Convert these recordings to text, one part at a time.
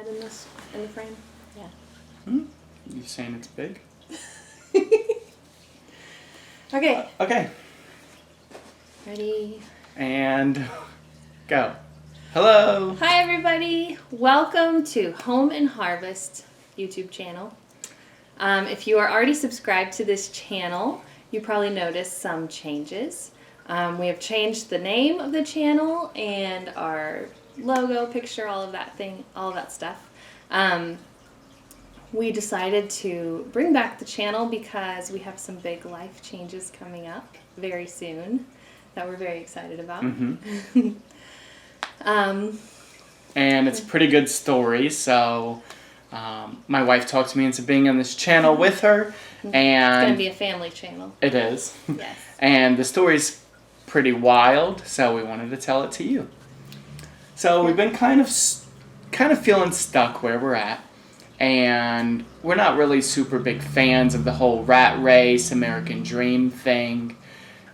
head in the frame. Yeah. You saying it's big? Okay. Okay. Ready? And go. Hello. Hi everybody. Welcome to Home and Harvest YouTube channel. If you are already subscribed to this channel, you probably noticed some changes. We have changed the name of the channel and our logo, picture, all of that stuff. We decided to bring back the channel because we have some big life changes coming up very soon that we're very excited about. Mm-hmm. And it's a pretty good story, so my wife talked me into being on this channel with her. And it's going to be a family channel. It is. Yes. And the story's pretty wild, so we wanted to tell it to you. So we've been kind of feeling stuck where we're at, and we're not really super big fans of the whole rat race, American dream thing.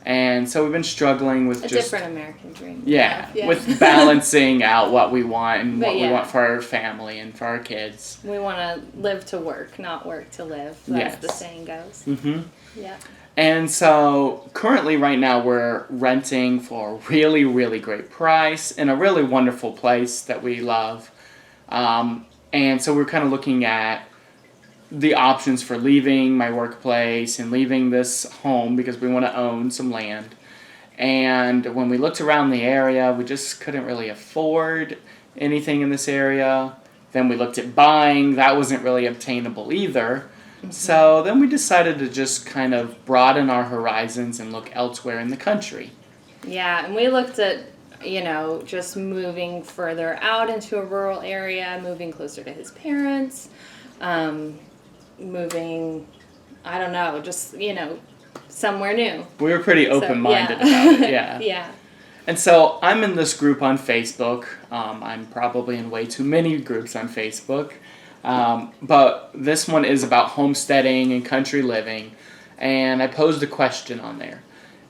And so we've been struggling with a different American dream. Yeah, with balancing out what we want and what we want for our family and for our kids. We want to live to work, not work to live, as the saying goes. Mm-hmm. Yeah. And so currently right now we're renting for a really, really great price in a really wonderful place that we love. And so we're kind of looking at the options for leaving my workplace and leaving this home because we want to own some land. And when we looked around the area, we just couldn't really afford anything in this area. Then we looked at buying. That wasn't really obtainable either. Mm-hmm. So then we decided to just kind of broaden our horizons and look elsewhere in the country. Yeah, and we looked at, just moving further out into a rural area, moving closer to his parents, moving, I don't know, just, somewhere new. We were pretty open-minded about it, yeah. Yeah. And so I'm in this group on Facebook. I'm probably in way too many groups on Facebook. But this one is about homesteading and country living. And I posed a question on there.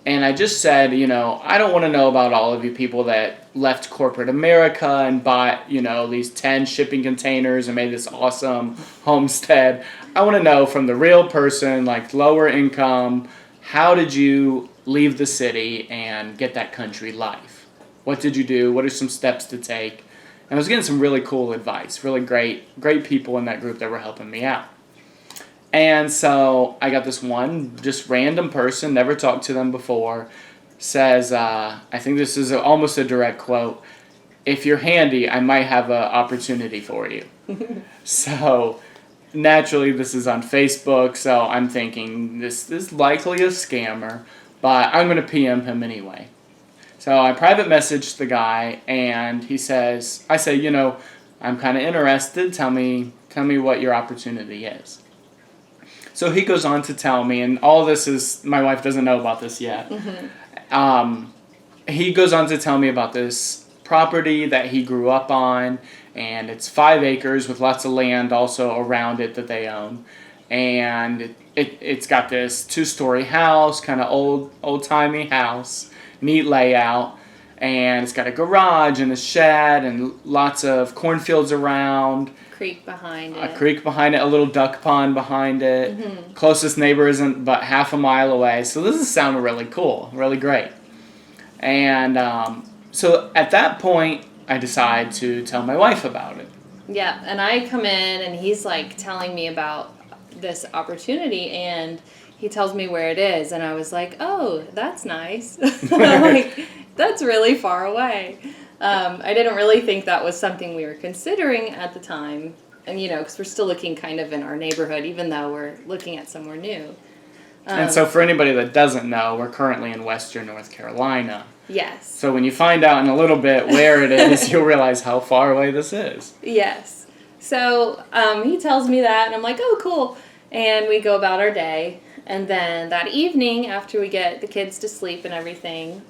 And I just said, I don't want to know about all of you people that left corporate America and bought, these 10 shipping containers and made this awesome homestead. I want to know from the real person, like lower income, how did you leave the city and get that country life? What did you do? What are some steps to take? And I was getting some really cool advice, really great people in that group that were helping me out. And so I got this one just random person, never talked to them before, says, I think this is almost a direct quote, "If you're handy, I might have an opportunity for you." So naturally this is on Facebook, so I'm thinking this is likely a scammer, but I'm going to PM him anyway. So I private messaged the guy, and I say, I'm kind of interested. Tell me what your opportunity is. So he goes on to tell me, and all this is, my wife doesn't know about this yet. Mm-hmm. He goes on to tell me about this property that he grew up on, and it's 5 acres with lots of land also around it that they own. And it's got this 2-story house, kind of old-timey house, neat layout. And it's got a garage and a shed and lots of cornfields around. Creek behind it. A creek behind it, a little duck pond behind it. Mm-hmm. Closest neighbor isn't but half a mile away. So this is sounding really cool, really great. And so at that point, I decide to tell my wife about it. Yeah, and I come in and he's like telling me about this opportunity, and he tells me where it is, and I was like, oh, that's nice. Like, that's really far away. I didn't really think that was something we were considering at the time, and because we're still looking kind of in our neighborhood, even though we're looking at somewhere new. And so for anybody that doesn't know, we're currently in Western North Carolina. Yes. So when you find out in a little bit where it is, you'll realize how far away this is. Yes. So he tells me that, and I'm like, oh, cool. And we go about our day. And then that evening, after we get the kids to sleep and everything,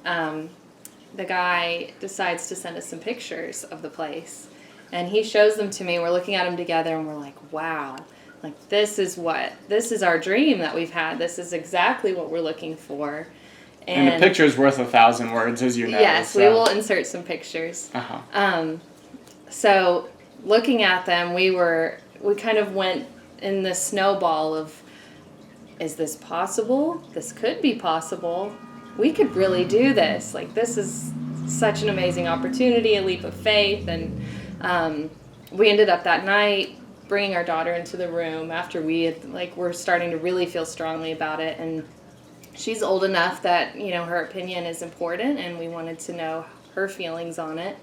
the guy decides to send us some pictures of the place. And he shows them to me. We're looking at them together, and we're like, wow. Like, this is our dream that we've had. This is exactly what we're looking for. And the picture is worth 1,000 words, as you know. Yes, so. We will insert some pictures. Uh-huh. So looking at them, we kind of went in this snowball of, is this possible? This could be possible. We could really do this. Like, this is such an amazing opportunity, a leap of faith. And we ended up that night bringing our daughter into the room after we had, like, we're starting to really feel strongly about it. And she's old enough that, her opinion is important, and we wanted to know her feelings on it.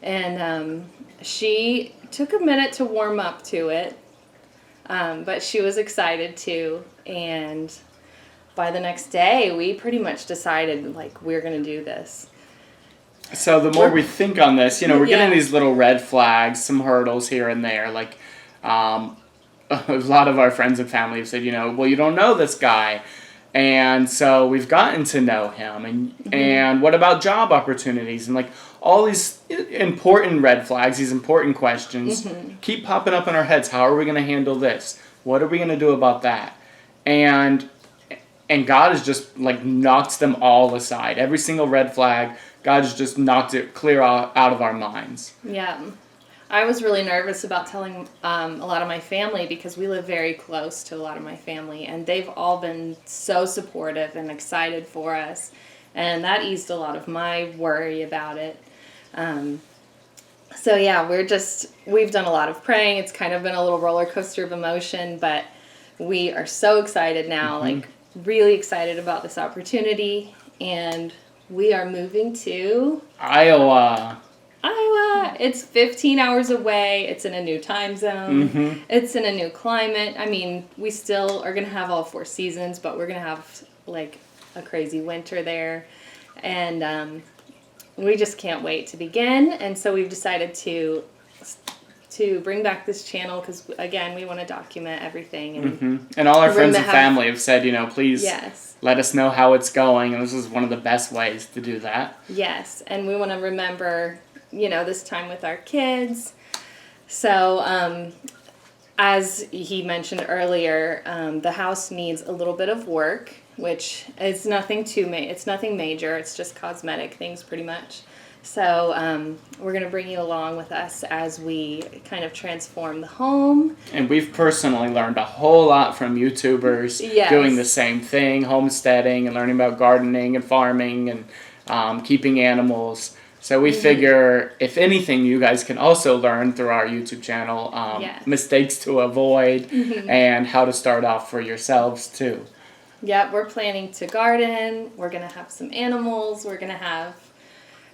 And she took a minute to warm up to it, but she was excited too. And by the next day, we pretty much decided, like, we're going to do this. So the more we think on this, we're getting these little red flags, some hurdles here and there. Like, a lot of our friends and family have said, well, you don't know this guy. And so we've gotten to know him. And what about job opportunities? And, like, all these important red flags, these important questions keep popping up in our heads. How are we going to handle this? What are we going to do about that? And God has just, like, knocked them all aside. Every single red flag, God has just knocked it clear out of our minds. Yeah. I was really nervous about telling a lot of my family, because we live very close to a lot of my family, and they've all been so supportive and excited for us, and that eased a lot of my worry about it. So yeah, we've done a lot of praying. It's kind of been a little roller coaster of emotion, but we are so excited now, like, really excited about this opportunity, and we are moving to Iowa. It's 15 hours away. It's in a new time zone. It's in a new climate. I mean, we still are going to have all 4 seasons, but we're going to have, like, a crazy winter there. And we just can't wait to begin. And so we've decided to bring back this channel because, again, we want to document everything. And all our friends and family have said, please let us know how it's going. And this is one of the best ways to do that. Yes. And we want to remember, this time with our kids. So, as he mentioned earlier, the house needs a little bit of work, which is nothing it's nothing major. It's just cosmetic things pretty much. So, we're going to bring you along with us as we kind of transform the home. And we've personally learned a whole lot from YouTubers doing the same thing, homesteading and learning about gardening and farming and keeping animals. So we figure, if anything, you guys can also learn through our YouTube channel mistakes to avoid and how to start off for yourselves too. Yeah, we're planning to garden. We're going to have some animals. We're going to have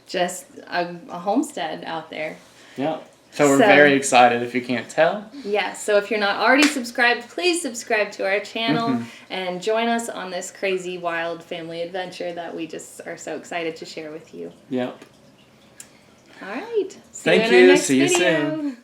just a homestead out there. Yeah. So we're very excited, if you can't tell. Yeah, so if you're not already subscribed, please subscribe to our channel and join us on this crazy, wild family adventure that we just are so excited to share with you. Yep. All right. Thank you. See you soon.